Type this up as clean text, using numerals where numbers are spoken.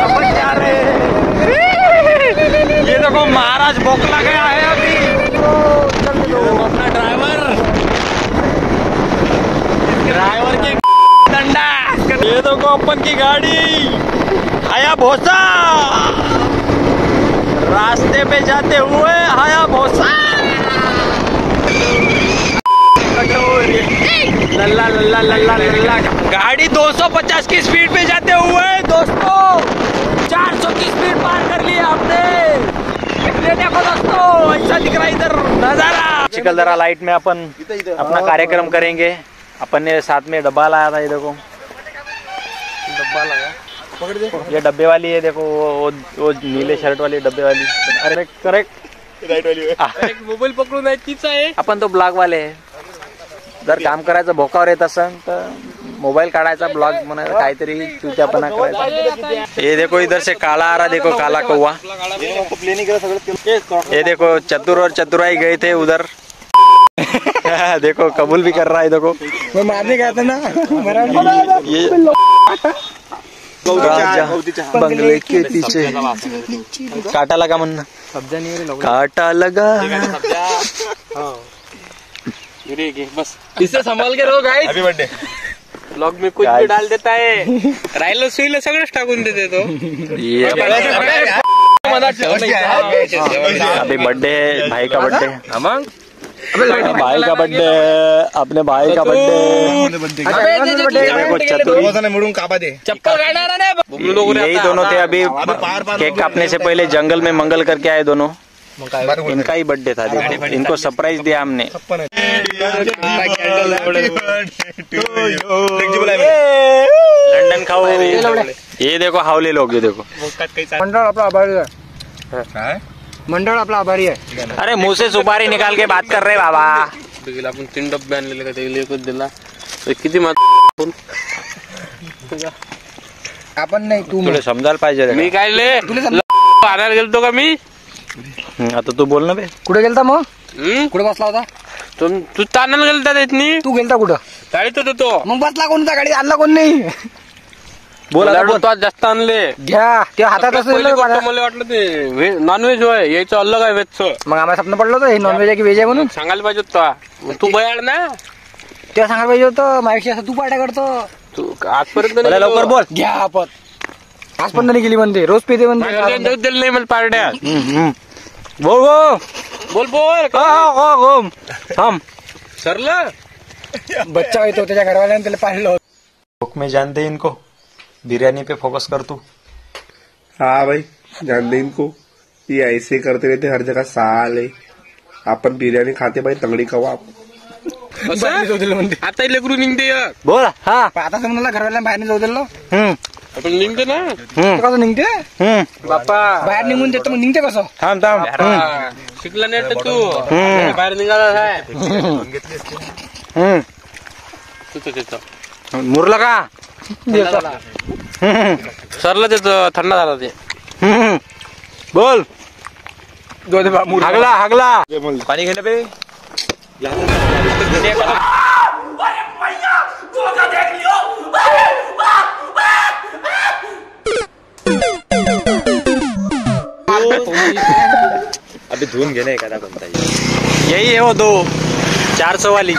अपन जा रहे हैं। ये देखो महाराज बोकला गया है अभी। अपना ड्राइवर के डंडा। ये देखो अपन की गाड़ी हायाबुसा रास्ते पे जाते हुए हायाबुसा। लल्ला लल्ला लल्ला लल्ला। गाड़ी 250 की स्पीड पे जाते हुए दोस्तों 400 की स्पीड पार कर ली आपने। ये देखो दोस्तों ऐसा दिख रहा है इधर नजारा। चिखलदरा लाइट में अपन अपना कार्यक्रम करेंगे। अपन ने साथ में डब्बा लाया था। ये देखो डब्बा लाया, पकड़ दे। ये डब्बे वाली है देखो, वो नीले शर्ट वाली डब्बे वाली। अरे करेक्ट राईट वाली। मोबाईल पकडून नाही तीच आहे। आपण तो ब्लॉग वाले आहे। जर काम करायचं भोकावर येत असेल तर मोबाईल काढायचा ब्लॉग म्हणायचं काहीतरी चुत्यापणा करायचा। ये देखो इधर से काला आ रहा, देखो काला कौवा। ये देखो चतुर और चतुराई गए थे उधर। देखो कबूल भी कर रहा है। देखो मैं मारने गया था ना। ये बंगले के पीछे काटा लगा मन काटा लगा। बस इसे संभाल के रहो गाइस। Happy birthday. ब्लॉग में कुछ भी डाल देता है। राहिलं सुईला सगळंच टाकून देते तो। अभी बर्थडे है, भाई का बर्थडे। भाई का बर्थडे, अपने भाई का बर्थडे। चप्पल यही दोनों थे। अभी केक काटने से पहले जंगल में मंगल करके आए दोनों। इनका ही बर्थडे था। देखो इनको सरप्राइज दिया हमने। लंडन खाओ। ये देखो हावले लोग। ये देखो मंडळ आपला आभारी आहे। मंडळ आपला आभारी आहे। अरे मुंह से सुपारी निकाल के बात कर रहे बाबा। आपण 3 डब्बे आणलेले का ते एकच दिला। किती आपण नाही तू तुला समजायला पाहिजे। मी काय आणायला गेलतो का मी? आता तू बोल ना बे। कुठे गेलता मग? कुठे बसला होता तू तानाला गेलता त्यातनी? तू गेलता कुठं? गाडीत होतो तो। मग बसला कोणता? गाडी आणला कोण नाही? बोला जास्त आणले घ्या ते हातात असेल। मला वाटलं ते नॉनव्हेज होय, यायचं अलग आहे व्हेजचं। मग आम्हाला स्वप्न पडलं होतं हे नॉनव्हेज आहे की व्हेज आहे म्हणून। सांगायला पाहिजे होतं तू बयाड ना। तेव्हा सांगायला पाहिजे होतं माझ्याशी असं तू पार्ट्या करतो। तू आजपर्यंत लवकर बोल। घ्या आपण आज पण नाही गेली म्हणते, रोज पिते म्हणते। दिलं नाही मला पार्ट्या। बोल बोल बोल हम सरलं बच्चा येतो त्याच्या घरवाल्याने त्याला पाहिलं। भूख में जान दे इनको। बिरयानी पे फोकस कर तू। हाँ भाई जान दे इनको। ये ऐसे करते रहते हर जगह साले। आपण बिर्याणी खाते भाई तंगडी कबाब। आता लेकरू निघते बोल। हा आता समजा घरवाल्या बाहेर जाऊ दिलं आपण निघते ना। कसं निघते बाप्पा? बाहेर निघून देतो मग निघते कसं? थांब शिकला नाही तू बाहेर निघाला आहे। मुरला का? सरला त्याच थंड झाला ते। बोल हागला हागला पाणी घेणं बे। अभी धुन घेणे एखादा कोणता। यही है वो 2 400 वाली।